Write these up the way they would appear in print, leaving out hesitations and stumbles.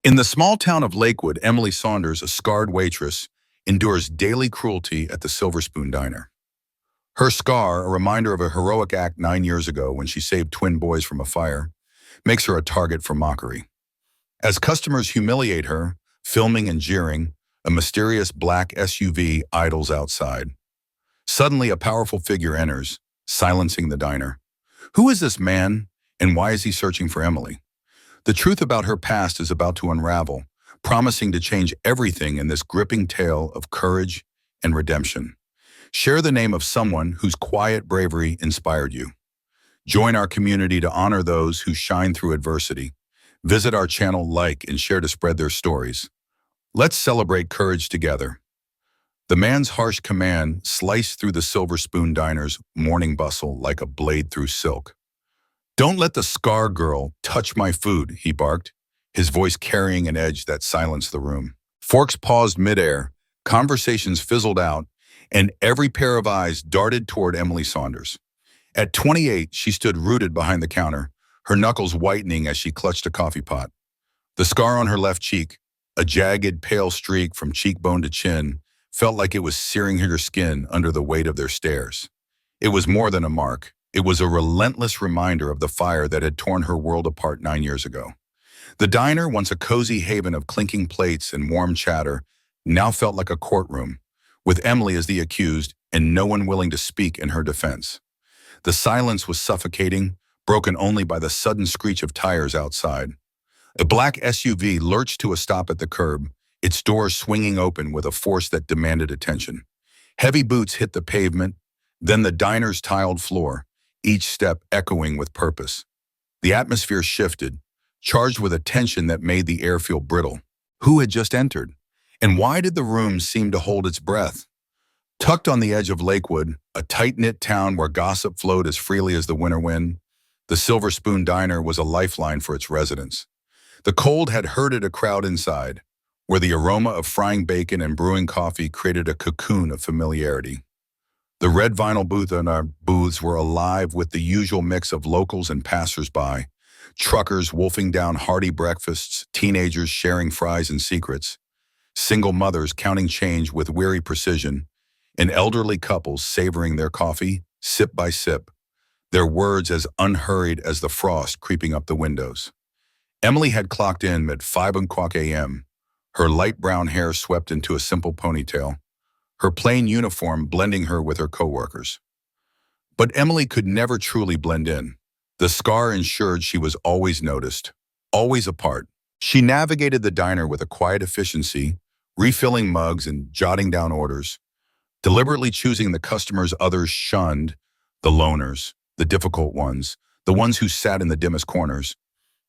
In the small town of Lakewood, Emily Saunders, a scarred waitress, endures daily cruelty at the Silver Spoon Diner. Her scar, a reminder of a heroic act 9 years ago when she saved twin boys from a fire, makes her a target for mockery. As customers humiliate her, filming and jeering, a mysterious black SUV idles outside. Suddenly, a powerful figure enters, silencing the diner. Who is this man, and why is he searching for Emily? The truth about her past is about to unravel, promising to change everything in this gripping tale of courage and redemption. Share the name of someone whose quiet bravery inspired you. Join our community to honor those who shine through adversity. Visit our channel, like, and share to spread their stories. Let's celebrate courage together. The man's harsh command sliced through the Silver Spoon Diner's morning bustle like a blade through silk. "Don't let the scar girl touch my food," he barked, his voice carrying an edge that silenced the room. Forks paused midair, conversations fizzled out, and every pair of eyes darted toward Emily Saunders. At 28, she stood rooted behind the counter, her knuckles whitening as she clutched a coffee pot. The scar on her left cheek, a jagged, pale streak from cheekbone to chin, felt like it was searing her skin under the weight of their stares. It was more than a mark. It was a relentless reminder of the fire that had torn her world apart 9 years ago. The diner, once a cozy haven of clinking plates and warm chatter, now felt like a courtroom, with Emily as the accused and no one willing to speak in her defense. The silence was suffocating, broken only by the sudden screech of tires outside. A black SUV lurched to a stop at the curb, its doors swinging open with a force that demanded attention. Heavy boots hit the pavement, then the diner's tiled floor, each step echoing with purpose. The atmosphere shifted, charged with a tension that made the air feel brittle. Who had just entered? And why did the room seem to hold its breath? Tucked on the edge of Lakewood, a tight-knit town where gossip flowed as freely as the winter wind, the Silver Spoon Diner was a lifeline for its residents. The cold had herded a crowd inside, where the aroma of frying bacon and brewing coffee created a cocoon of familiarity. The red vinyl booth and our booths were alive with the usual mix of locals and passers-by, truckers wolfing down hearty breakfasts, teenagers sharing fries and secrets, single mothers counting change with weary precision, and elderly couples savoring their coffee, sip by sip, their words as unhurried as the frost creeping up the windows. Emily had clocked in at 5:00 a.m., her light brown hair swept into a simple ponytail, her plain uniform blending her with her coworkers. But Emily could never truly blend in. The scar ensured she was always noticed, always apart. She navigated the diner with a quiet efficiency, refilling mugs and jotting down orders, deliberately choosing the customers others shunned, the loners, the difficult ones, the ones who sat in the dimmest corners.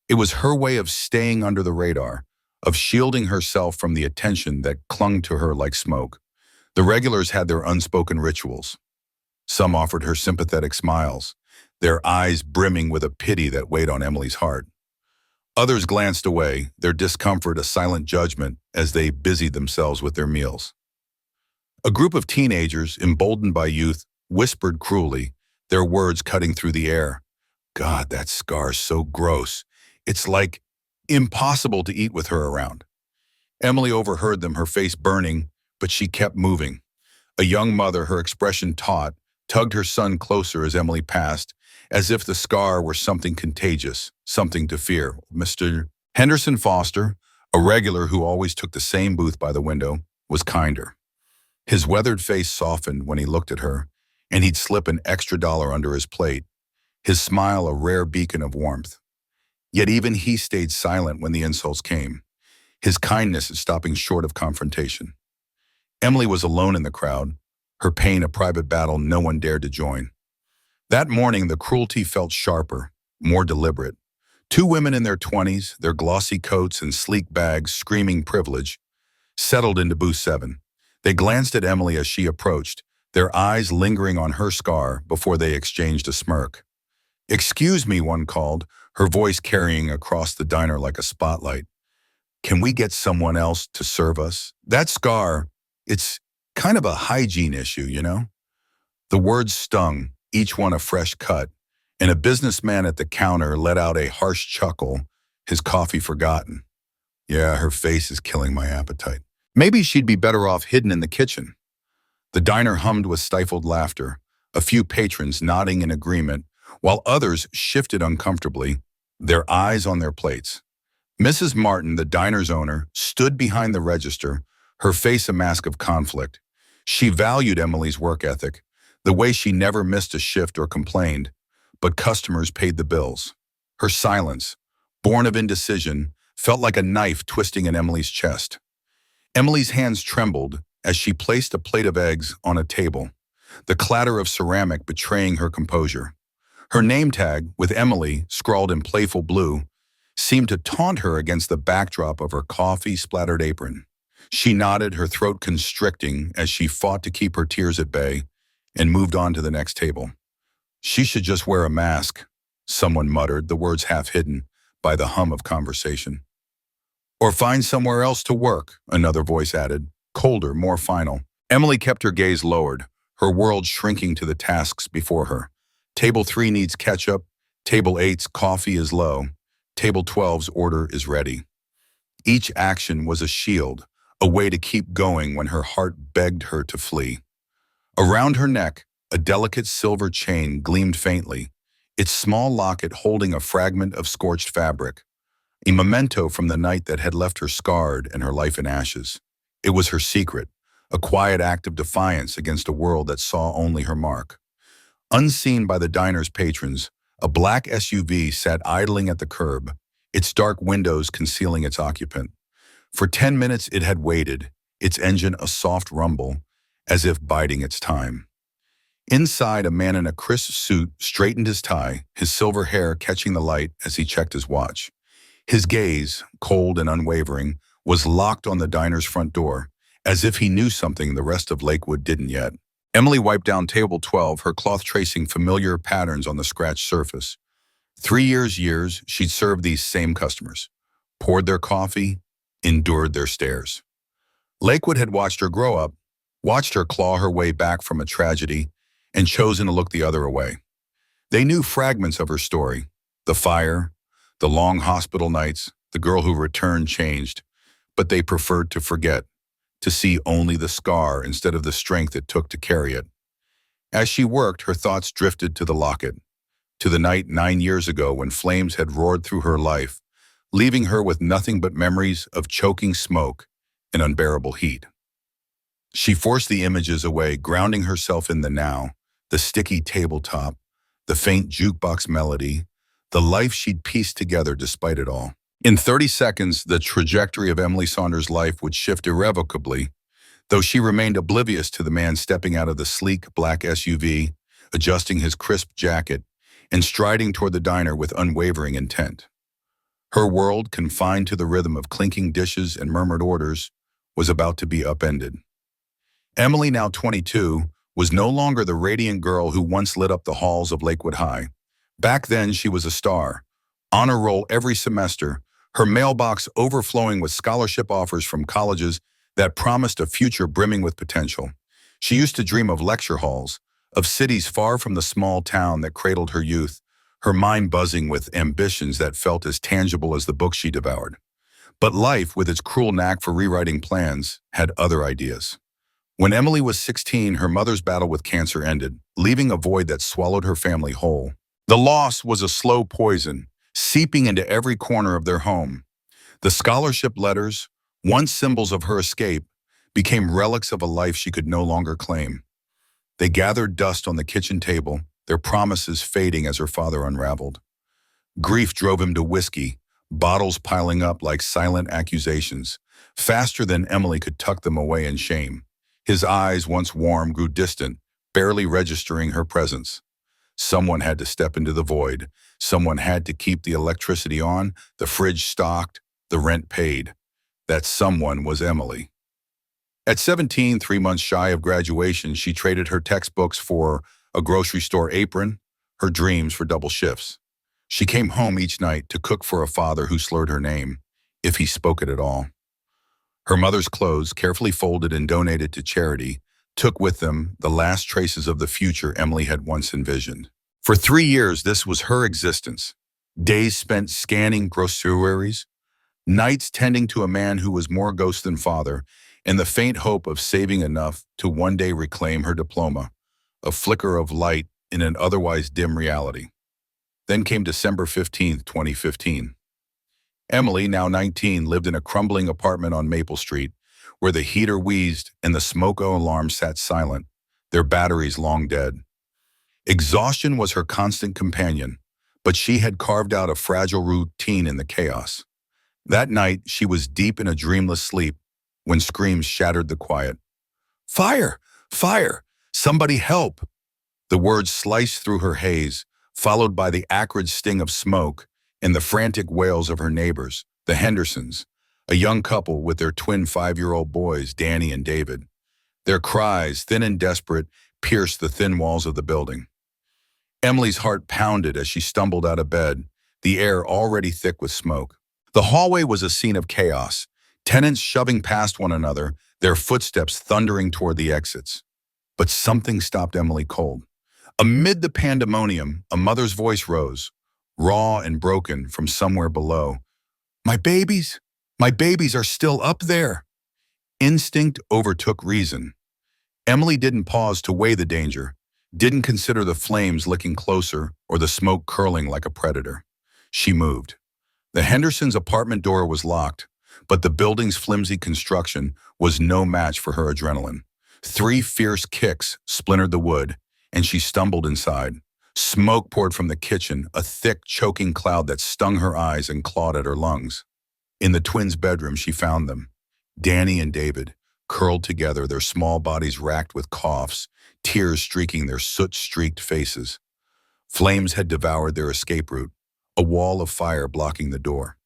It was her way of staying under the radar, of shielding herself from the attention that clung to her like smoke. The regulars had their unspoken rituals. Some offered her sympathetic smiles, their eyes brimming with a pity that weighed on Emily's heart. Others glanced away, their discomfort a silent judgment as they busied themselves with their meals. A group of teenagers, emboldened by youth, whispered cruelly, their words cutting through the air. "God, that scar's so gross. It's like impossible to eat with her around." Emily overheard them, her face burning, but she kept moving. A young mother, her expression taut, tugged her son closer as Emily passed, as if the scar were something contagious, something to fear. Mr. Henderson Foster, a regular who always took the same booth by the window, was kinder. His weathered face softened when he looked at her, and he'd slip an extra dollar under his plate, his smile a rare beacon of warmth. Yet even he stayed silent when the insults came, his kindness stopping short of confrontation. Emily was alone in the crowd, her pain a private battle no one dared to join. That morning, the cruelty felt sharper, more deliberate. Two women in their 20s, their glossy coats and sleek bags screaming privilege, settled into booth 7. They glanced at Emily as she approached, their eyes lingering on her scar before they exchanged a smirk. "Excuse me," one called, her voice carrying across the diner like a spotlight. "Can we get someone else to serve us? That scar, it's kind of a hygiene issue, you know?" The words stung, each one a fresh cut, and a businessman at the counter let out a harsh chuckle, his coffee forgotten. Yeah, her face is killing my appetite. Maybe she'd be better off hidden in the kitchen. The diner hummed with stifled laughter, a few patrons nodding in agreement, while others shifted uncomfortably, their eyes on their plates. Mrs. Martin, the diner's owner, stood behind the register, her face a mask of conflict. She valued Emily's work ethic, the way she never missed a shift or complained, but customers paid the bills. Her silence, born of indecision, felt like a knife twisting in Emily's chest. Emily's hands trembled as she placed a plate of eggs on a table, the clatter of ceramic betraying her composure. Her name tag, with Emily scrawled in playful blue, seemed to taunt her against the backdrop of her coffee-splattered apron. She nodded, her throat constricting as she fought to keep her tears at bay, and moved on to the next table. She should just wear a mask, someone muttered, the words half hidden by the hum of conversation. Or find somewhere else to work, another voice added, colder, more final. Emily kept her gaze lowered, her world shrinking to the tasks before her. Table 3 needs ketchup, Table 8's coffee is low, Table 12's order is ready. Each action was a shield, a way to keep going when her heart begged her to flee. Around her neck, a delicate silver chain gleamed faintly, its small locket holding a fragment of scorched fabric, a memento from the night that had left her scarred and her life in ashes. It was her secret, a quiet act of defiance against a world that saw only her mark. Unseen by the diner's patrons, a black SUV sat idling at the curb, its dark windows concealing its occupant. For 10 minutes it had waited, its engine a soft rumble, as if biding its time. Inside, a man in a crisp suit straightened his tie, his silver hair catching the light as he checked his watch. His gaze, cold and unwavering, was locked on the diner's front door, as if he knew something the rest of Lakewood didn't yet. Emily wiped down table 12, her cloth tracing familiar patterns on the scratched surface. 3 years, she'd served these same customers, poured their coffee, endured their stares. Lakewood had watched her grow up, watched her claw her way back from a tragedy, and chosen to look the other way. They knew fragments of her story, the fire, the long hospital nights, the girl who returned changed, but they preferred to forget, to see only the scar instead of the strength it took to carry it. As she worked, her thoughts drifted to the locket, to the night 9 years ago when flames had roared through her life, leaving her with nothing but memories of choking smoke and unbearable heat. She forced the images away, grounding herself in the now, the sticky tabletop, the faint jukebox melody, the life she'd pieced together despite it all. In 30 seconds, the trajectory of Emily Saunders' life would shift irrevocably, though she remained oblivious to the man stepping out of the sleek black SUV, adjusting his crisp jacket, and striding toward the diner with unwavering intent. Her world, confined to the rhythm of clinking dishes and murmured orders, was about to be upended. Emily, now 22, was no longer the radiant girl who once lit up the halls of Lakewood High. Back then, she was a star, honor roll every semester, her mailbox overflowing with scholarship offers from colleges that promised a future brimming with potential. She used to dream of lecture halls, of cities far from the small town that cradled her youth, her mind buzzing with ambitions that felt as tangible as the books she devoured. But life, with its cruel knack for rewriting plans, had other ideas. When Emily was 16, her mother's battle with cancer ended, leaving a void that swallowed her family whole. The loss was a slow poison, seeping into every corner of their home. The scholarship letters, once symbols of her escape, became relics of a life she could no longer claim. They gathered dust on the kitchen table, their promises fading as her father unraveled. Grief drove him to whiskey, bottles piling up like silent accusations, faster than Emily could tuck them away in shame. His eyes, once warm, grew distant, barely registering her presence. Someone had to step into the void. Someone had to keep the electricity on, the fridge stocked, the rent paid. That someone was Emily. At 17, 3 months shy of graduation, she traded her textbooks for a grocery store apron, her dreams for double shifts. She came home each night to cook for a father who slurred her name, if he spoke it at all. Her mother's clothes, carefully folded and donated to charity, took with them the last traces of the future Emily had once envisioned. For 3 years, this was her existence. Days spent scanning groceries, Nights tending to a man who was more ghost than father, and the faint hope of saving enough to one day reclaim her diploma, a flicker of light in an otherwise dim reality. Then came December 15th, 2015. Emily, now 19, lived in a crumbling apartment on Maple Street, where the heater wheezed and the smoke alarm sat silent, their batteries long dead. Exhaustion was her constant companion, but she had carved out a fragile routine in the chaos. That night, she was deep in a dreamless sleep when screams shattered the quiet. "Fire! Fire! Somebody help!" The words sliced through her haze, followed by the acrid sting of smoke and the frantic wails of her neighbors, the Hendersons, a young couple with their twin 5-year-old boys, Danny and David. Their cries, thin and desperate, pierced the thin walls of the building. Emily's heart pounded as she stumbled out of bed, the air already thick with smoke. The hallway was a scene of chaos, tenants shoving past one another, their footsteps thundering toward the exits. But something stopped Emily cold. Amid the pandemonium, a mother's voice rose, raw and broken from somewhere below. My babies are still up there." Instinct overtook reason. Emily didn't pause to weigh the danger, didn't consider the flames licking closer or the smoke curling like a predator. She moved. The Hendersons' apartment door was locked, but the building's flimsy construction was no match for her adrenaline. 3 fierce kicks splintered the wood, and she stumbled inside. Smoke poured from the kitchen, a thick, choking cloud that stung her eyes and clawed at her lungs. In the twins' bedroom, she found them, Danny and David, curled together, their small bodies racked with coughs, tears streaking their soot-streaked faces. Flames had devoured their escape route, a wall of fire blocking the door.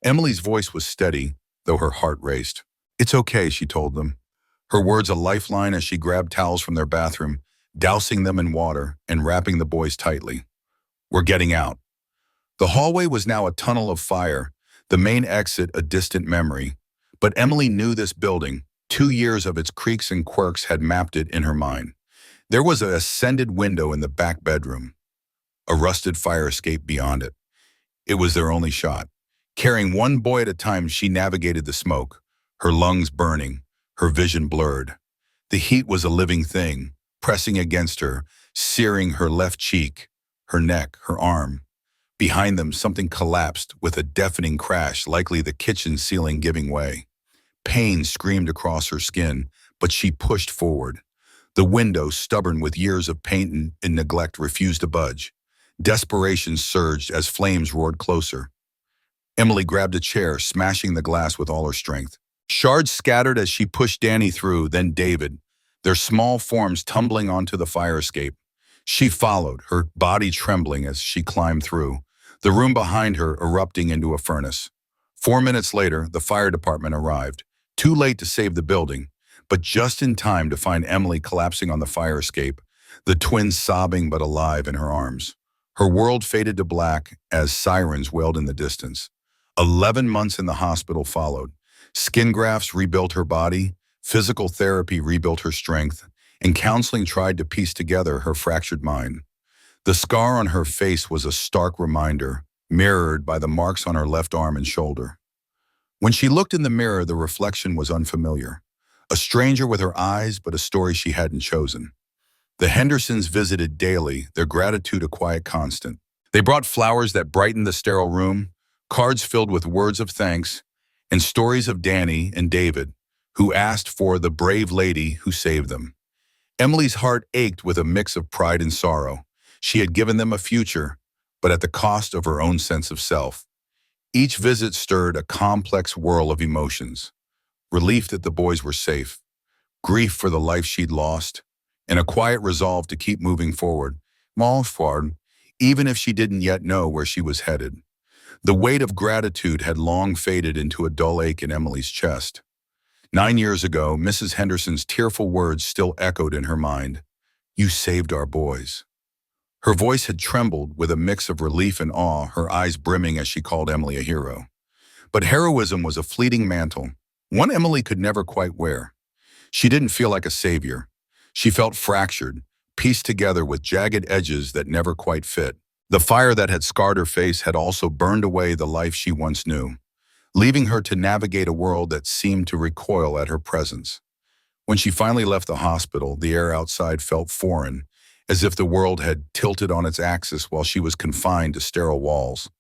Emily's voice was steady, though her heart raced. "It's okay," she told them, her words a lifeline as she grabbed towels from their bathroom, dousing them in water and wrapping the boys tightly. "We're getting out." The hallway was now a tunnel of fire, the main exit a distant memory. But Emily knew this building. 2 years of its creaks and quirks had mapped it in her mind. There was an ascended window in the back bedroom, a rusted fire escape beyond it. It was their only shot. Carrying one boy at a time, she navigated the smoke, her lungs burning, her vision blurred. The heat was a living thing, pressing against her, searing her left cheek, her neck, her arm. Behind them, something collapsed with a deafening crash, likely the kitchen ceiling giving way. Pain screamed across her skin, but she pushed forward. The window, stubborn with years of pain and neglect, refused to budge. Desperation surged as flames roared closer. Emily grabbed a chair, smashing the glass with all her strength. Shards scattered as she pushed Danny through, then David, their small forms tumbling onto the fire escape. She followed, her body trembling as she climbed through, the room behind her erupting into a furnace. 4 minutes later, the fire department arrived, too late to save the building, but just in time to find Emily collapsing on the fire escape, the twins sobbing but alive in her arms. Her world faded to black as sirens wailed in the distance. 11 months in the hospital followed. Skin grafts rebuilt her body, physical therapy rebuilt her strength, and counseling tried to piece together her fractured mind. The scar on her face was a stark reminder, mirrored by the marks on her left arm and shoulder. When she looked in the mirror, the reflection was unfamiliar. A stranger with her eyes, but a story she hadn't chosen. The Hendersons visited daily, their gratitude a quiet constant. They brought flowers that brightened the sterile room, cards filled with words of thanks, and stories of Danny and David, who asked for the brave lady who saved them. Emily's heart ached with a mix of pride and sorrow. She had given them a future, but at the cost of her own sense of self. Each visit stirred a complex whirl of emotions. Relief that the boys were safe, grief for the life she'd lost, and a quiet resolve to keep moving forward, even if she didn't yet know where she was headed. The weight of gratitude had long faded into a dull ache in Emily's chest. 9 years ago, Mrs. Henderson's tearful words still echoed in her mind. "You saved our boys." Her voice had trembled with a mix of relief and awe, her eyes brimming as she called Emily a hero. But heroism was a fleeting mantle, one Emily could never quite wear. She didn't feel like a savior. She felt fractured, pieced together with jagged edges that never quite fit. The fire that had scarred her face had also burned away the life she once knew, leaving her to navigate a world that seemed to recoil at her presence. When she finally left the hospital, the air outside felt foreign, as if the world had tilted on its axis while she was confined to sterile walls.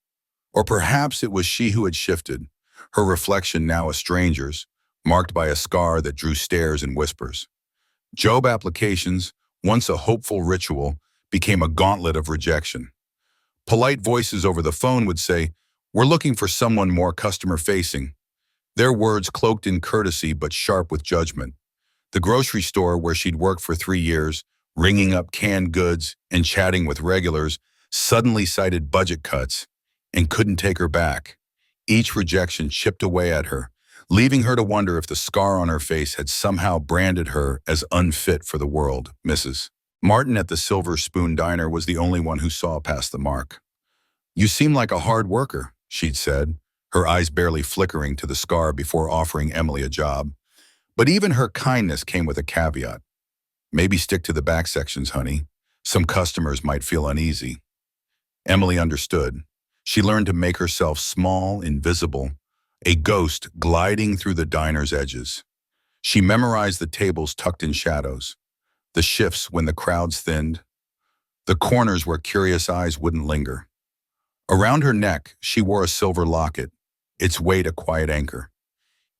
Or perhaps it was she who had shifted, her reflection now a stranger's, marked by a scar that drew stares and whispers. Job applications, once a hopeful ritual, became a gauntlet of rejection. Polite voices over the phone would say, "We're looking for someone more customer-facing." Their words cloaked in courtesy but sharp with judgment. The grocery store where she'd worked for 3 years, ringing up canned goods and chatting with regulars, suddenly cited budget cuts and couldn't take her back. Each rejection chipped away at her, leaving her to wonder if the scar on her face had somehow branded her as unfit for the world. Mrs. Martin at the Silver Spoon Diner was the only one who saw past the mark. "You seem like a hard worker," she'd said, her eyes barely flickering to the scar before offering Emily a job. But even her kindness came with a caveat. "Maybe stick to the back sections, honey. Some customers might feel uneasy." Emily understood. She learned to make herself small, invisible, a ghost gliding through the diner's edges. She memorized the tables tucked in shadows, the shifts when the crowds thinned, the corners where curious eyes wouldn't linger. Around her neck, she wore a silver locket, its weight a quiet anchor.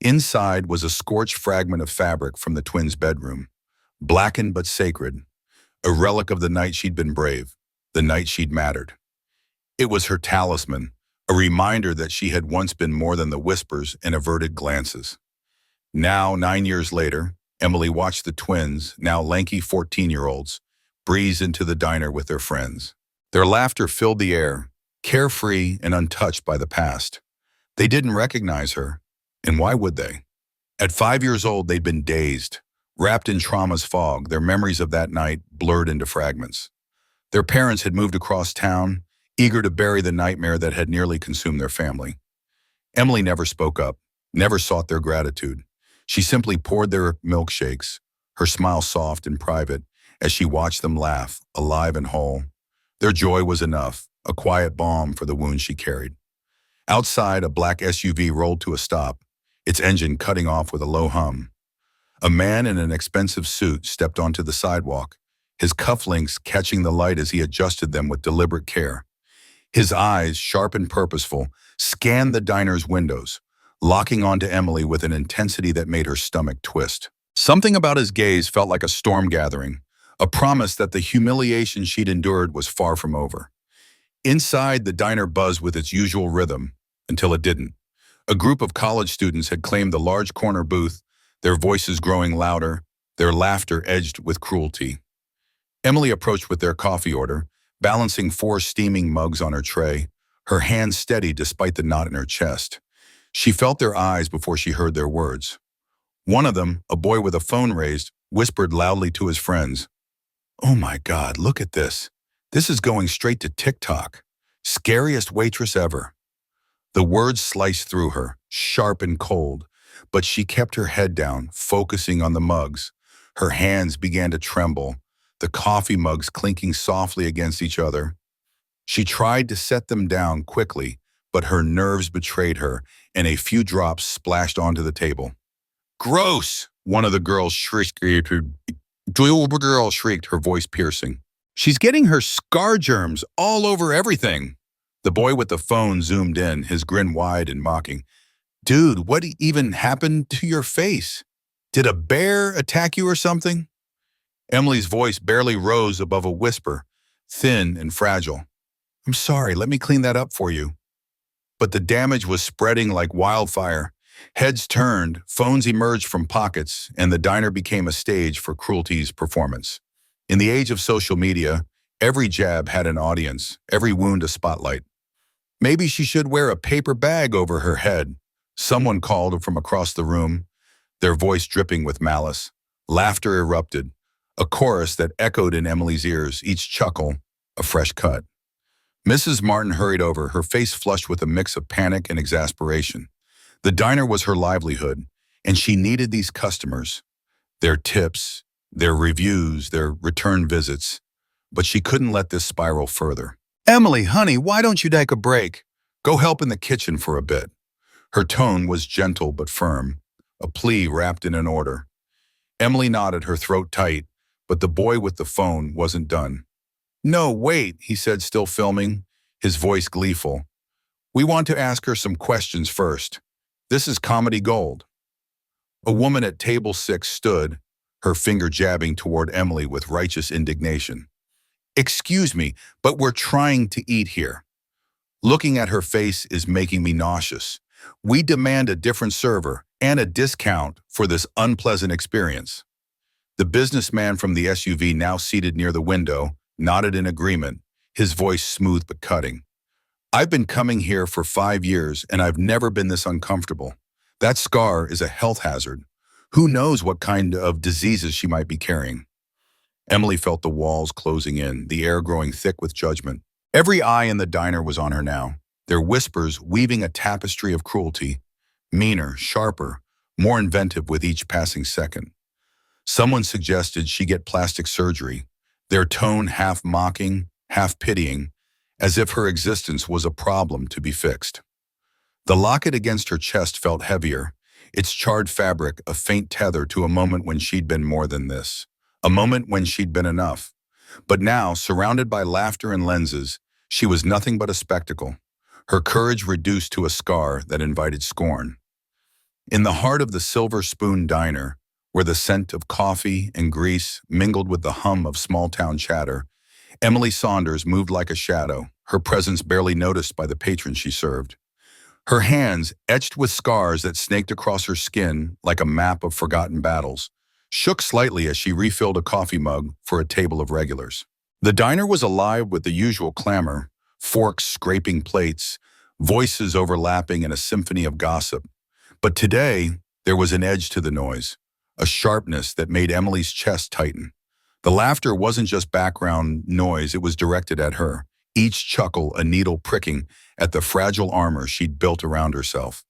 Inside was a scorched fragment of fabric from the twins' bedroom, blackened but sacred, a relic of the night she'd been brave, the night she'd mattered. It was her talisman, a reminder that she had once been more than the whispers and averted glances. Now, 9 years later, Emily watched the twins, now lanky 14-year-olds, breeze into the diner with their friends. Their laughter filled the air, carefree and untouched by the past. They didn't recognize her, and why would they? At 5 years old, they'd been dazed, wrapped in trauma's fog, their memories of that night blurred into fragments. Their parents had moved across town, eager to bury the nightmare that had nearly consumed their family. Emily never spoke up, never sought their gratitude. She simply poured their milkshakes, her smile soft and private, as she watched them laugh, alive and whole. Their joy was enough, a quiet balm for the wounds she carried. Outside, a black SUV rolled to a stop, its engine cutting off with a low hum. A man in an expensive suit stepped onto the sidewalk, his cufflinks catching the light as he adjusted them with deliberate care. His eyes, sharp and purposeful, scanned the diner's windows, locking onto Emily with an intensity that made her stomach twist. Something about his gaze felt like a storm gathering, a promise that the humiliation she'd endured was far from over. Inside, the diner buzzed with its usual rhythm, until it didn't. A group of college students had claimed the large corner booth, their voices growing louder, their laughter edged with cruelty. Emily approached with their coffee order, balancing 4 steaming mugs on her tray, her hands steady despite the knot in her chest. She felt their eyes before she heard their words. One of them, a boy with a phone raised, whispered loudly to his friends, "Oh my God, look at this. This is going straight to TikTok. Scariest waitress ever." The words sliced through her, sharp and cold, but she kept her head down, focusing on the mugs. Her hands began to tremble, the coffee mugs clinking softly against each other. She tried to set them down quickly, but her nerves betrayed her, and a few drops splashed onto the table. "Gross!" one of the girls shrieked. Her voice piercing. "She's getting her scar germs all over everything." The boy with the phone zoomed in, his grin wide and mocking. "Dude, what even happened to your face? Did a bear attack you or something?" Emily's voice barely rose above a whisper, thin and fragile. "I'm sorry, let me clean that up for you." But the damage was spreading like wildfire. Heads turned, phones emerged from pockets, and the diner became a stage for cruelty's performance. In the age of social media, every jab had an audience, every wound a spotlight. "Maybe she should wear a paper bag over her head," someone called from across the room, their voice dripping with malice. Laughter erupted, a chorus that echoed in Emily's ears, each chuckle a fresh cut. Mrs. Martin hurried over, her face flushed with a mix of panic and exasperation. The diner was her livelihood, and she needed these customers, their tips, their reviews, their return visits. But she couldn't let this spiral further. "Emily, honey, why don't you take a break? Go help in the kitchen for a bit." Her tone was gentle but firm, a plea wrapped in an order. Emily nodded, her throat tight, but the boy with the phone wasn't done. "No, wait," he said, still filming, his voice gleeful. "We want to ask her some questions first. This is comedy gold." A woman at table 6 stood, her finger jabbing toward Emily with righteous indignation. "Excuse me, but we're trying to eat here. Looking at her face is making me nauseous. We demand a different server and a discount for this unpleasant experience." The businessman from the SUV, now seated near the window, nodded in agreement, his voice smooth but cutting. "I've been coming here for 5 years and I've never been this uncomfortable. That scar is a health hazard. Who knows what kind of diseases she might be carrying?" Emily felt the walls closing in, the air growing thick with judgment. Every eye in the diner was on her now, their whispers weaving a tapestry of cruelty, meaner, sharper, more inventive with each passing second. Someone suggested she get plastic surgery, their tone half mocking, half pitying, as if her existence was a problem to be fixed. The locket against her chest felt heavier, its charred fabric a faint tether to a moment when she'd been more than this, a moment when she'd been enough. But now, surrounded by laughter and lenses, she was nothing but a spectacle, her courage reduced to a scar that invited scorn. In the heart of the Silver Spoon Diner, where the scent of coffee and grease mingled with the hum of small-town chatter, Emily Saunders moved like a shadow, her presence barely noticed by the patrons she served. Her hands, etched with scars that snaked across her skin like a map of forgotten battles, shook slightly as she refilled a coffee mug for a table of regulars. The diner was alive with the usual clamor, forks scraping plates, voices overlapping in a symphony of gossip. But today, there was an edge to the noise, a sharpness that made Emily's chest tighten. The laughter wasn't just background noise, it was directed at her, each chuckle a needle pricking at the fragile armor she'd built around herself.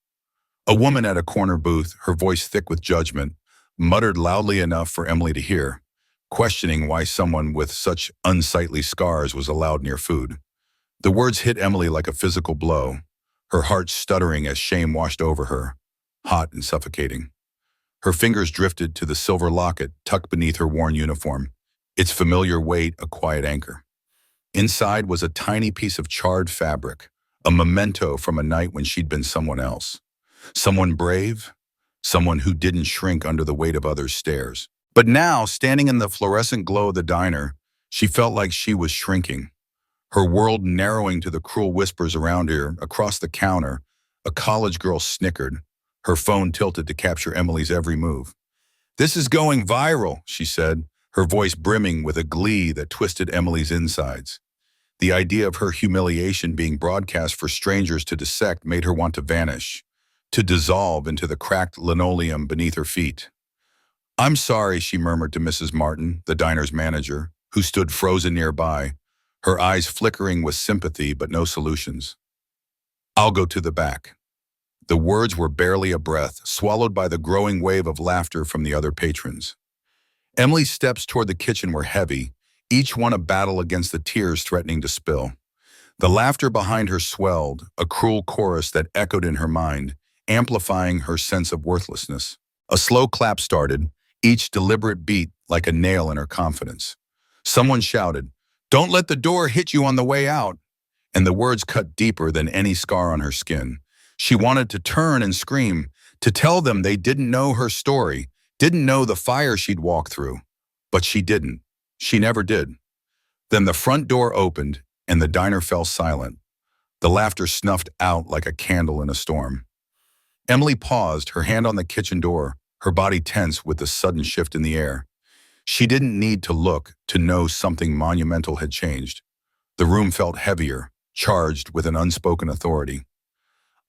A woman at a corner booth, her voice thick with judgment, muttered loudly enough for Emily to hear, questioning why someone with such unsightly scars was allowed near food. The words hit Emily like a physical blow, her heart stuttering as shame washed over her, hot and suffocating. Her fingers drifted to the silver locket tucked beneath her worn uniform, its familiar weight a quiet anchor. Inside was a tiny piece of charred fabric, a memento from a night when she'd been someone else. Someone brave, someone who didn't shrink under the weight of others' stares. But now, standing in the fluorescent glow of the diner, she felt like she was shrinking, her world narrowing to the cruel whispers around her. Across the counter, a college girl snickered, her phone tilted to capture Emily's every move. "This is going viral," she said, her voice brimming with a glee that twisted Emily's insides. The idea of her humiliation being broadcast for strangers to dissect made her want to vanish, to dissolve into the cracked linoleum beneath her feet. "I'm sorry," she murmured to Mrs. Martin, the diner's manager, who stood frozen nearby, her eyes flickering with sympathy but no solutions. "I'll go to the back." The words were barely a breath, swallowed by the growing wave of laughter from the other patrons. Emily's steps toward the kitchen were heavy, each one a battle against the tears threatening to spill. The laughter behind her swelled, a cruel chorus that echoed in her mind, amplifying her sense of worthlessness. A slow clap started, each deliberate beat like a nail in her confidence. Someone shouted, "Don't let the door hit you on the way out," and the words cut deeper than any scar on her skin. She wanted to turn and scream, to tell them they didn't know her story, didn't know the fire she'd walked through. But she didn't. She never did. Then the front door opened, and the diner fell silent. The laughter snuffed out like a candle in a storm. Emily paused, her hand on the kitchen door, her body tense with the sudden shift in the air. She didn't need to look to know something monumental had changed. The room felt heavier, charged with an unspoken authority.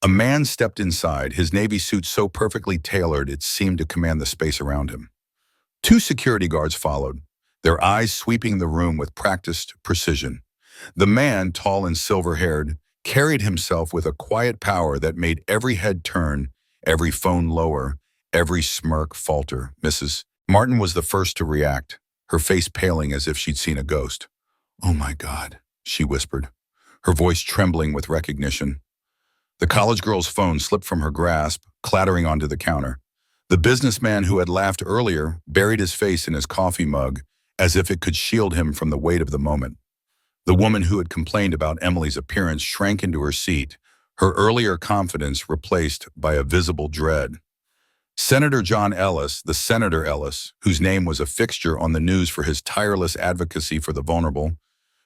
A man stepped inside, his navy suit so perfectly tailored it seemed to command the space around him. 2 security guards followed, their eyes sweeping the room with practiced precision. The man, tall and silver-haired, carried himself with a quiet power that made every head turn, every phone lower, every smirk falter. Mrs. Martin was the first to react, her face paling as if she'd seen a ghost. "Oh my God," she whispered, her voice trembling with recognition. The college girl's phone slipped from her grasp, clattering onto the counter. The businessman who had laughed earlier buried his face in his coffee mug as if it could shield him from the weight of the moment. The woman who had complained about Emily's appearance shrank into her seat, her earlier confidence replaced by a visible dread. Senator John Ellis, the Senator Ellis, whose name was a fixture on the news for his tireless advocacy for the vulnerable,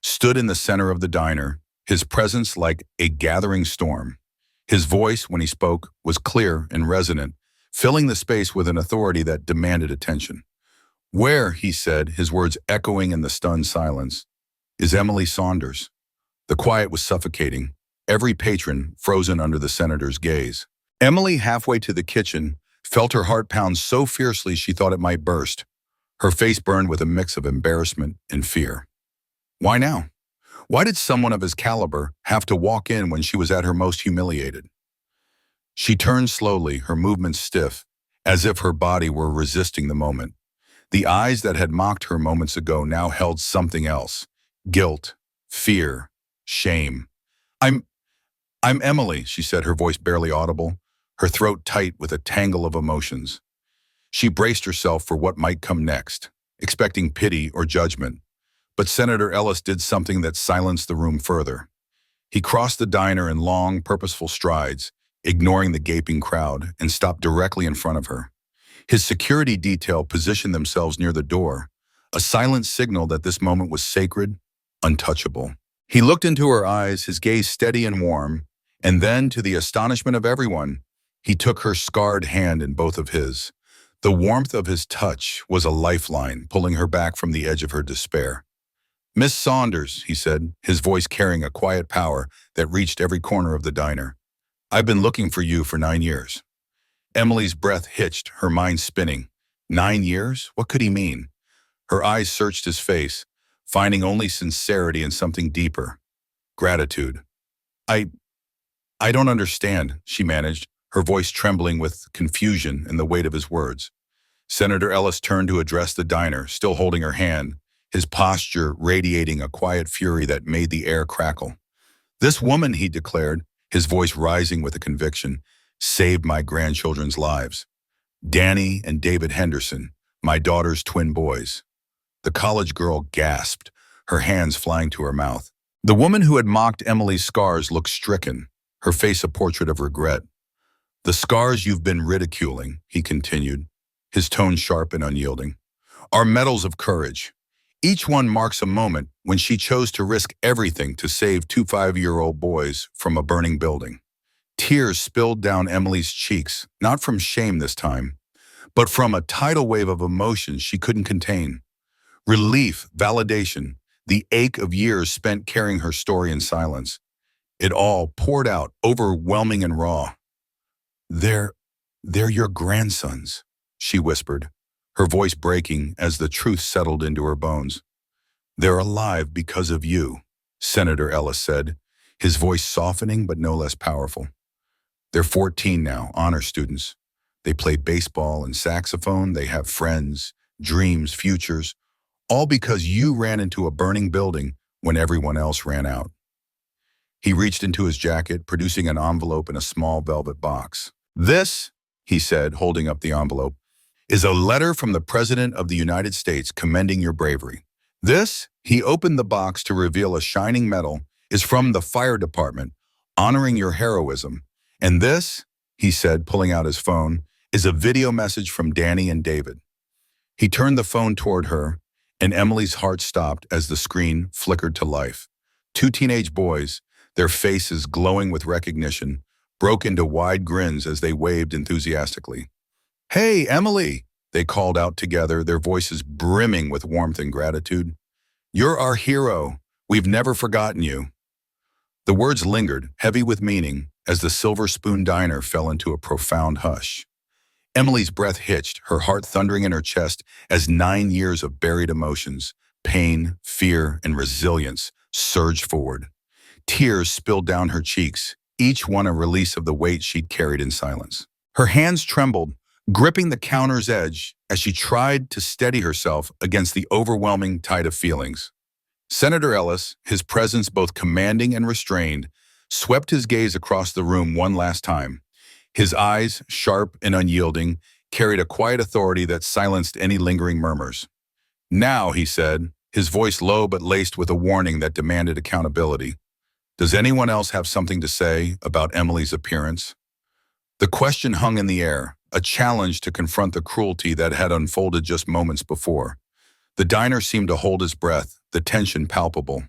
stood in the center of the diner, his presence like a gathering storm. His voice, when he spoke, was clear and resonant, filling the space with an authority that demanded attention. "Where," he said, his words echoing in the stunned silence, "is Emily Saunders?" The quiet was suffocating, every patron frozen under the senator's gaze. Emily, halfway to the kitchen, felt her heart pound so fiercely she thought it might burst. Her face burned with a mix of embarrassment and fear. Why now? Why did someone of his caliber have to walk in when she was at her most humiliated? She turned slowly, her movements stiff, as if her body were resisting the moment. The eyes that had mocked her moments ago now held something else: guilt, fear, shame. I'm Emily," she said, her voice barely audible, her throat tight with a tangle of emotions. She braced herself for what might come next, expecting pity or judgment. But Senator Ellis did something that silenced the room further. He crossed the diner in long, purposeful strides, ignoring the gaping crowd, and stopped directly in front of her. His security detail positioned themselves near the door, a silent signal that this moment was sacred, untouchable. He looked into her eyes, his gaze steady and warm, and then, to the astonishment of everyone, he took her scarred hand in both of his. The warmth of his touch was a lifeline, pulling her back from the edge of her despair. "Miss Saunders," he said, his voice carrying a quiet power that reached every corner of the diner. "I've been looking for you for 9 years." Emily's breath hitched, her mind spinning. 9 years? What could he mean? Her eyes searched his face, finding only sincerity and something deeper: gratitude. I don't understand," she managed, her voice trembling with confusion and the weight of his words. Senator Ellis turned to address the diner, still holding her hand, his posture radiating a quiet fury that made the air crackle. "This woman," he declared, his voice rising with a conviction, "saved my grandchildren's lives. Danny and David Henderson, my daughter's twin boys." The college girl gasped, her hands flying to her mouth. The woman who had mocked Emily's scars looked stricken, her face a portrait of regret. "The scars you've been ridiculing," he continued, his tone sharp and unyielding, "are medals of courage. Each one marks a moment when she chose to risk everything to save 2 5-year-old boys from a burning building." Tears spilled down Emily's cheeks, not from shame this time, but from a tidal wave of emotions she couldn't contain. Relief, validation, the ache of years spent carrying her story in silence. It all poured out, overwhelming and raw. They're your grandsons," she whispered, her voice breaking as the truth settled into her bones. "They're alive because of you," Senator Ellis said, his voice softening but no less powerful. "They're 14 now, honor students. They play baseball and saxophone, they have friends, dreams, futures, all because you ran into a burning building when everyone else ran out." He reached into his jacket, producing an envelope in a small velvet box. "This," he said, holding up the envelope, "is a letter from the President of the United States commending your bravery. This," he opened the box to reveal a shining medal, "is from the fire department, honoring your heroism. And this," he said, pulling out his phone, "is a video message from Danny and David." He turned the phone toward her, and Emily's heart stopped as the screen flickered to life. 2 teenage boys, their faces glowing with recognition, broke into wide grins as they waved enthusiastically. "Hey, Emily," they called out together, their voices brimming with warmth and gratitude. "You're our hero. We've never forgotten you." The words lingered, heavy with meaning, as the Silver Spoon Diner fell into a profound hush. Emily's breath hitched, her heart thundering in her chest as 9 years of buried emotions, pain, fear, and resilience surged forward. Tears spilled down her cheeks, each one a release of the weight she'd carried in silence. Her hands trembled, gripping the counter's edge as she tried to steady herself against the overwhelming tide of feelings. Senator Ellis, his presence both commanding and restrained, swept his gaze across the room one last time. His eyes, sharp and unyielding, carried a quiet authority that silenced any lingering murmurs. "Now," he said, his voice low but laced with a warning that demanded accountability. "Does anyone else have something to say about Emily's appearance?" The question hung in the air, a challenge to confront the cruelty that had unfolded just moments before. The diner seemed to hold his breath, the tension palpable.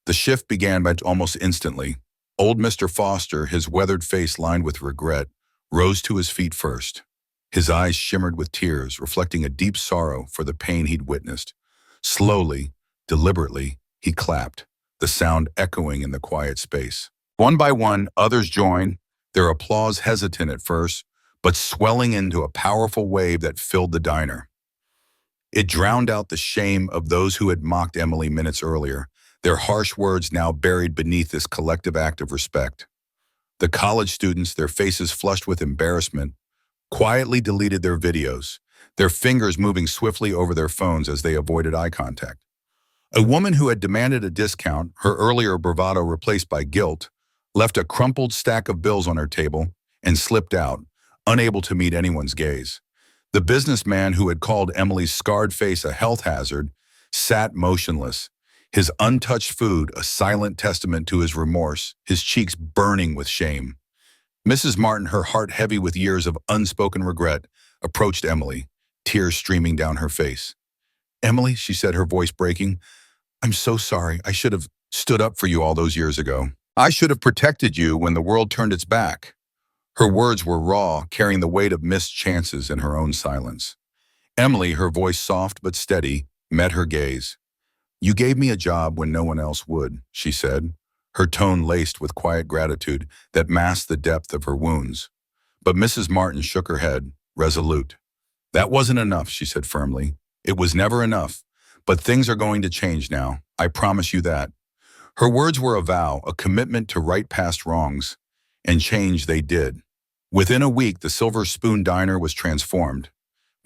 The shift began by almost instantly. Old Mr. Foster, his weathered face lined with regret, rose to his feet first. His eyes shimmered with tears, reflecting a deep sorrow for the pain he'd witnessed. Slowly, deliberately, he clapped, the sound echoing in the quiet space. One by one, others joined, their applause hesitant at first, but swelling into a powerful wave that filled the diner. It drowned out the shame of those who had mocked Emily minutes earlier, their harsh words now buried beneath this collective act of respect. The college students, their faces flushed with embarrassment, quietly deleted their videos, their fingers moving swiftly over their phones as they avoided eye contact. A woman who had demanded a discount, her earlier bravado replaced by guilt, left a crumpled stack of bills on her table and slipped out, unable to meet anyone's gaze. The businessman who had called Emily's scarred face a health hazard sat motionless, his untouched food a silent testament to his remorse, his cheeks burning with shame. Mrs. Martin, her heart heavy with years of unspoken regret, approached Emily, tears streaming down her face. "Emily," she said, her voice breaking, "I'm so sorry. I should have stood up for you all those years ago. I should have protected you when the world turned its back." Her words were raw, carrying the weight of missed chances in her own silence. Emily, her voice soft but steady, met her gaze. "You gave me a job when no one else would," she said, her tone laced with quiet gratitude that masked the depth of her wounds. But Mrs. Martin shook her head, resolute. "That wasn't enough," she said firmly. "It was never enough. But things are going to change now. I promise you that." Her words were a vow, a commitment to right past wrongs, and change they did. Within a week, the Silver Spoon Diner was transformed.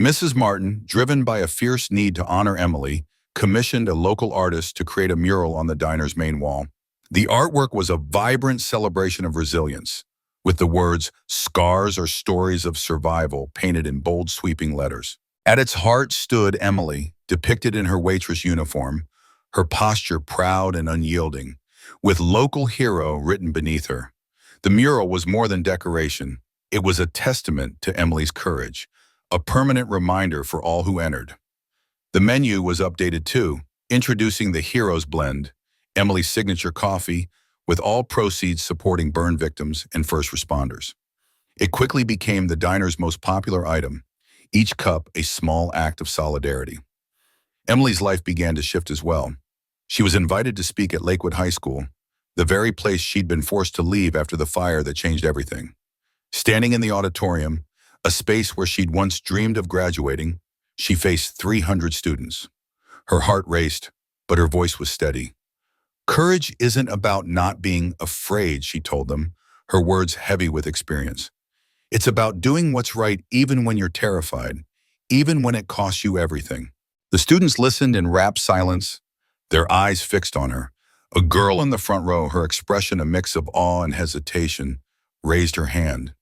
Mrs. Martin, driven by a fierce need to honor Emily, commissioned a local artist to create a mural on the diner's main wall. The artwork was a vibrant celebration of resilience, with the words, "Scars are stories of survival," painted in bold, sweeping letters. At its heart stood Emily, depicted in her waitress uniform, her posture proud and unyielding, with "Local Hero" written beneath her. The mural was more than decoration. It was a testament to Emily's courage, a permanent reminder for all who entered. The menu was updated too, introducing the Heroes Blend, Emily's signature coffee, with all proceeds supporting burn victims and first responders. It quickly became the diner's most popular item, each cup a small act of solidarity. Emily's life began to shift as well. She was invited to speak at Lakewood High School, the very place she'd been forced to leave after the fire that changed everything. Standing in the auditorium, a space where she'd once dreamed of graduating, she faced 300 students. Her heart raced, but her voice was steady. "Courage isn't about not being afraid," she told them, her words heavy with experience. "It's about doing what's right even when you're terrified, even when it costs you everything." The students listened in rapt silence, their eyes fixed on her. A girl in the front row, her expression a mix of awe and hesitation, raised her hand.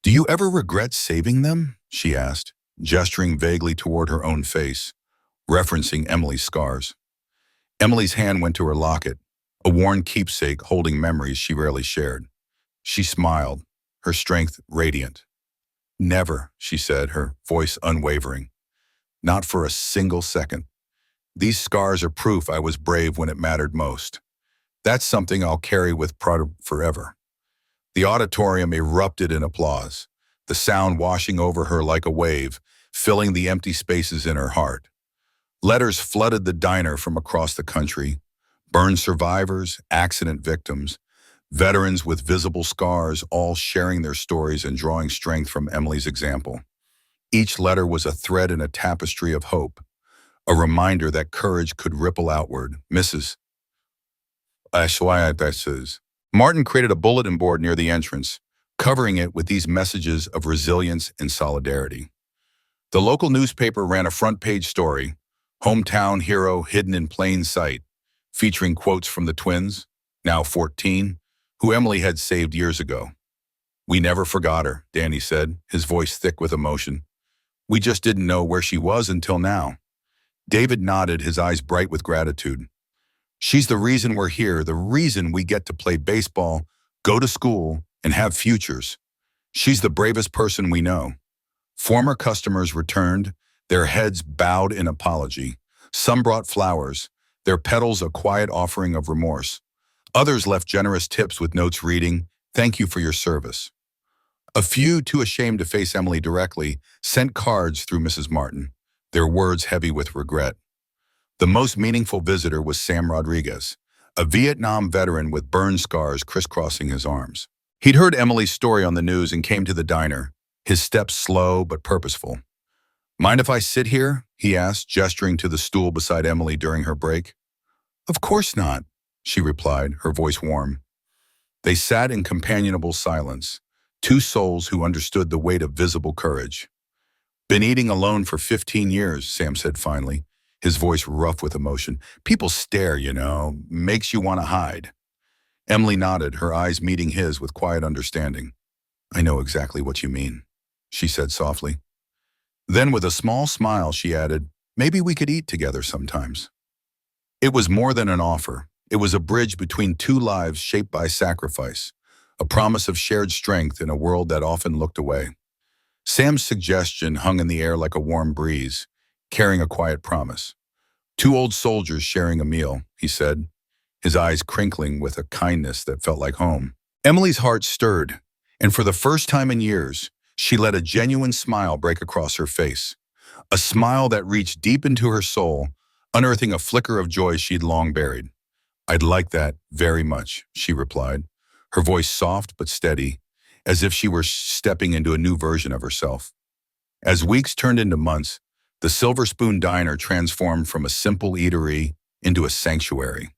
"Do you ever regret saving them?" she asked, gesturing vaguely toward her own face, referencing Emily's scars. Emily's hand went to her locket, a worn keepsake holding memories she rarely shared. She smiled, her strength radiant. "Never," she said, her voice unwavering. "Not for a single second. These scars are proof I was brave when it mattered most. That's something I'll carry with pride forever." The auditorium erupted in applause, the sound washing over her like a wave, filling the empty spaces in her heart. Letters flooded the diner from across the country, burn survivors, accident victims, veterans with visible scars, all sharing their stories and drawing strength from Emily's example. Each letter was a thread in a tapestry of hope, a reminder that courage could ripple outward. Mrs. Martin created a bulletin board near the entrance, covering it with these messages of resilience and solidarity. The local newspaper ran a front-page story, "Hometown Hero Hidden in Plain Sight," featuring quotes from the twins, now 14, who Emily had saved years ago. "We never forgot her," Danny said, his voice thick with emotion. "We just didn't know where she was until now." David nodded, his eyes bright with gratitude. "She's the reason we're here, the reason we get to play baseball, go to school, and have futures. She's the bravest person we know." Former customers returned, their heads bowed in apology. Some brought flowers, their petals a quiet offering of remorse. Others left generous tips with notes reading, "Thank you for your service." A few, too ashamed to face Emily directly, sent cards through Mrs. Martin, their words heavy with regret. The most meaningful visitor was Sam Rodriguez, a Vietnam veteran with burn scars crisscrossing his arms. He'd heard Emily's story on the news and came to the diner, his steps slow but purposeful. "Mind if I sit here?" he asked, gesturing to the stool beside Emily during her break. "Of course not," she replied, her voice warm. They sat in companionable silence, two souls who understood the weight of visible courage. "Been eating alone for 15 years, Sam said finally, his voice rough with emotion. "People stare, makes you want to hide." Emily nodded, her eyes meeting his with quiet understanding. "I know exactly what you mean," she said softly. Then with a small smile, she added, "Maybe we could eat together sometimes." It was more than an offer. It was a bridge between two lives shaped by sacrifice, a promise of shared strength in a world that often looked away. Sam's suggestion hung in the air like a warm breeze, carrying a quiet promise. "Two old soldiers sharing a meal," he said, his eyes crinkling with a kindness that felt like home. Emily's heart stirred, and for the first time in years, she let a genuine smile break across her face, a smile that reached deep into her soul, unearthing a flicker of joy she'd long buried. "I'd like that very much," she replied, her voice soft but steady, as if she were stepping into a new version of herself. As weeks turned into months, the Silver Spoon Diner transformed from a simple eatery into a sanctuary.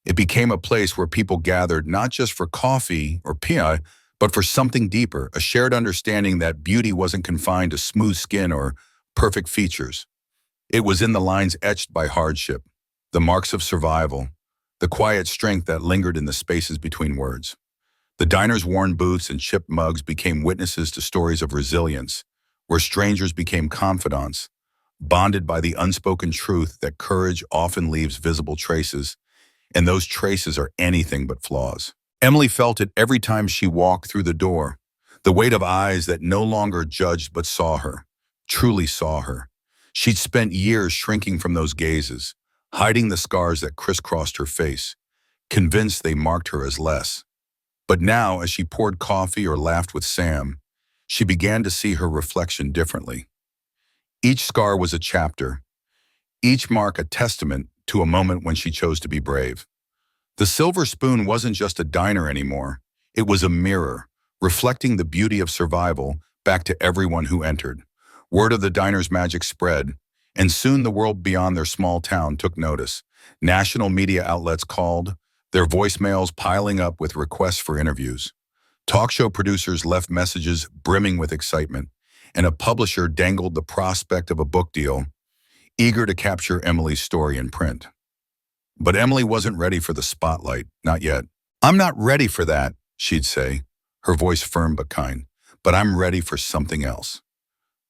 It became a place where people gathered not just for coffee or pia, but for something deeper, a shared understanding that beauty wasn't confined to smooth skin or perfect features. It was in the lines etched by hardship, the marks of survival, the quiet strength that lingered in the spaces between words. The diner's worn booths and chipped mugs became witnesses to stories of resilience, where strangers became confidants, bonded by the unspoken truth that courage often leaves visible traces, and those traces are anything but flaws. Emily felt it every time she walked through the door, the weight of eyes that no longer judged but saw her, truly saw her. She'd spent years shrinking from those gazes, hiding the scars that crisscrossed her face, convinced they marked her as less. But now, as she poured coffee or laughed with Sam, she began to see her reflection differently. Each scar was a chapter, each mark a testament to a moment when she chose to be brave. The Silver Spoon wasn't just a diner anymore. It was a mirror, reflecting the beauty of survival back to everyone who entered. Word of the diner's magic spread, and soon the world beyond their small town took notice. National media outlets called, their voicemails piling up with requests for interviews. Talk show producers left messages brimming with excitement, and a publisher dangled the prospect of a book deal, eager to capture Emily's story in print. But Emily wasn't ready for the spotlight, not yet. "I'm not ready for that," she'd say, her voice firm but kind, "but I'm ready for something else."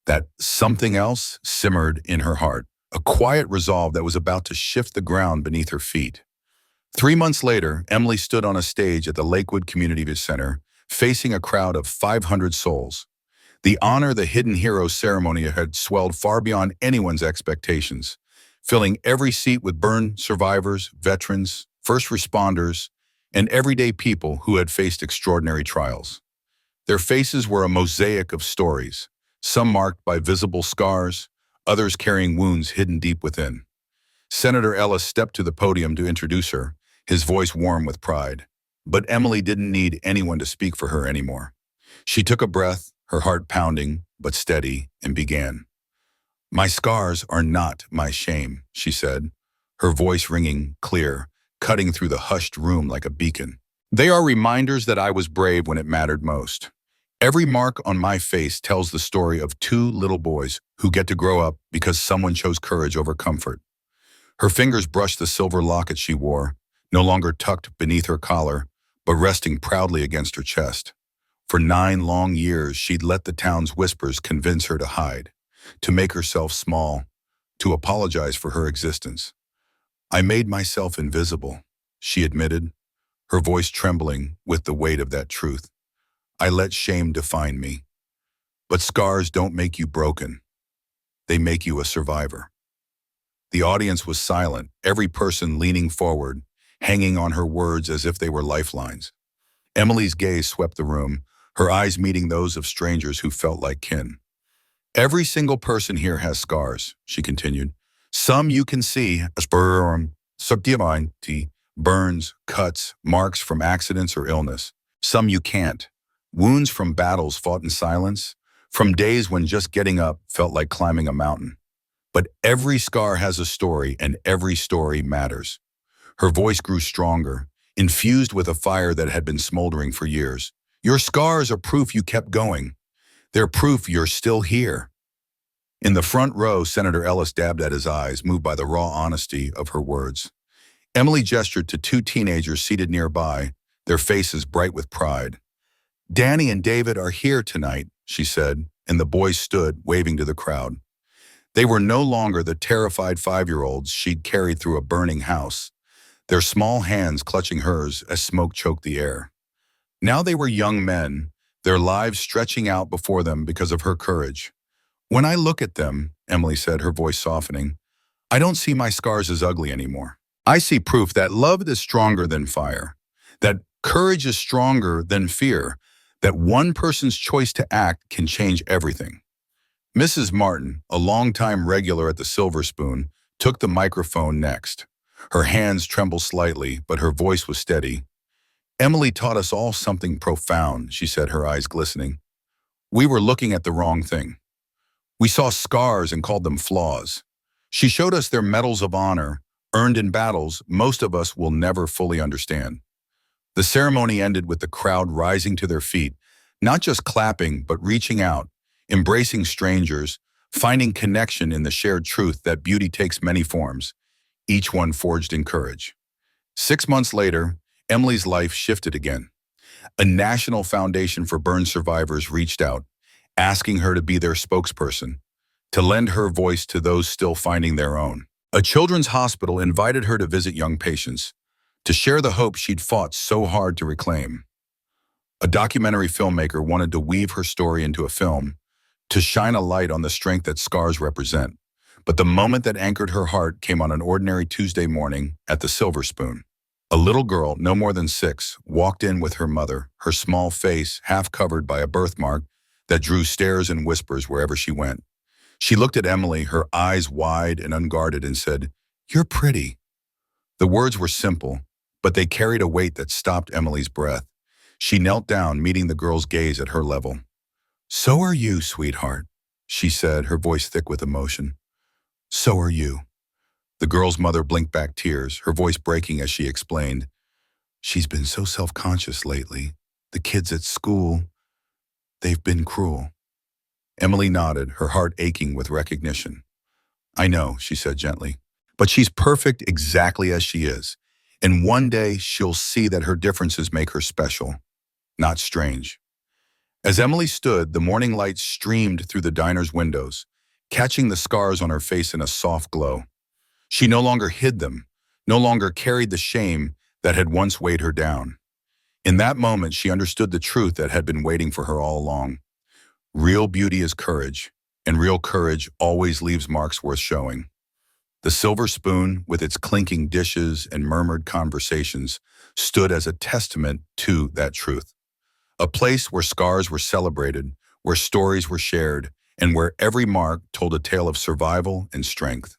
That something else simmered in her heart, a quiet resolve that was about to shift the ground beneath her feet. 3 months later, Emily stood on a stage at the Lakewood Community Center, facing a crowd of 500 souls. The Honor the Hidden Hero ceremony had swelled far beyond anyone's expectations, filling every seat with burn survivors, veterans, first responders, and everyday people who had faced extraordinary trials. Their faces were a mosaic of stories, some marked by visible scars, others carrying wounds hidden deep within. Senator Ellis stepped to the podium to introduce her, his voice warm with pride. But Emily didn't need anyone to speak for her anymore. She took a breath, her heart pounding, but steady, and began. "My scars are not my shame," she said, her voice ringing clear, cutting through the hushed room like a beacon. "They are reminders that I was brave when it mattered most. Every mark on my face tells the story of two little boys who get to grow up because someone chose courage over comfort." Her fingers brushed the silver locket she wore, no longer tucked beneath her collar, but resting proudly against her chest. For 9 long years, she'd let the town's whispers convince her to hide, to make herself small, to apologize for her existence. "I made myself invisible," she admitted, her voice trembling with the weight of that truth. "I let shame define me. But scars don't make you broken. They make you a survivor." The audience was silent, every person leaning forward, hanging on her words as if they were lifelines. Emily's gaze swept the room, her eyes meeting those of strangers who felt like kin. "Every single person here has scars," she continued. "Some you can see as burns, cuts, marks from accidents or illness. Some you can't. Wounds from battles fought in silence, from days when just getting up felt like climbing a mountain. But every scar has a story, and every story matters." Her voice grew stronger, infused with a fire that had been smoldering for years. "Your scars are proof you kept going. They're proof you're still here." In the front row, Senator Ellis dabbed at his eyes, moved by the raw honesty of her words. Emily gestured to 2 teenagers seated nearby, their faces bright with pride. "Danny and David are here tonight," she said, and the boys stood, waving to the crowd. They were no longer the terrified 5-year-olds she'd carried through a burning house, their small hands clutching hers as smoke choked the air. Now they were young men, their lives stretching out before them because of her courage. "When I look at them," Emily said, her voice softening, "I don't see my scars as ugly anymore. I see proof that love is stronger than fire, that courage is stronger than fear, that one person's choice to act can change everything." Mrs. Martin, a longtime regular at the Silver Spoon, took the microphone next. Her hands trembled slightly, but her voice was steady. "Emily taught us all something profound," she said, her eyes glistening. "We were looking at the wrong thing. We saw scars and called them flaws. She showed us their medals of honor, earned in battles most of us will never fully understand." The ceremony ended with the crowd rising to their feet, not just clapping, but reaching out, embracing strangers, finding connection in the shared truth that beauty takes many forms, each one forged in courage. 6 months later, Emily's life shifted again. A national foundation for burn survivors reached out, asking her to be their spokesperson, to lend her voice to those still finding their own. A children's hospital invited her to visit young patients, to share the hope she'd fought so hard to reclaim. A documentary filmmaker wanted to weave her story into a film, to shine a light on the strength that scars represent. But the moment that anchored her heart came on an ordinary Tuesday morning at the Silver Spoon. A little girl, no more than 6, walked in with her mother, her small face half covered by a birthmark that drew stares and whispers wherever she went. She looked at Emily, her eyes wide and unguarded, and said, "You're pretty." The words were simple, but they carried a weight that stopped Emily's breath. She knelt down, meeting the girl's gaze at her level. "So are you, sweetheart," she said, her voice thick with emotion. "So are you." The girl's mother blinked back tears, her voice breaking as she explained, "She's been so self-conscious lately. The kids at school, they've been cruel." Emily nodded, her heart aching with recognition. "I know," she said gently, "but she's perfect exactly as she is. And one day she'll see that her differences make her special, not strange." As Emily stood, the morning light streamed through the diner's windows, catching the scars on her face in a soft glow. She no longer hid them, no longer carried the shame that had once weighed her down. In that moment, she understood the truth that had been waiting for her all along. Real beauty is courage, and real courage always leaves marks worth showing. The Silver Spoon, with its clinking dishes and murmured conversations, stood as a testament to that truth. A place where scars were celebrated, where stories were shared, and where every mark told a tale of survival and strength.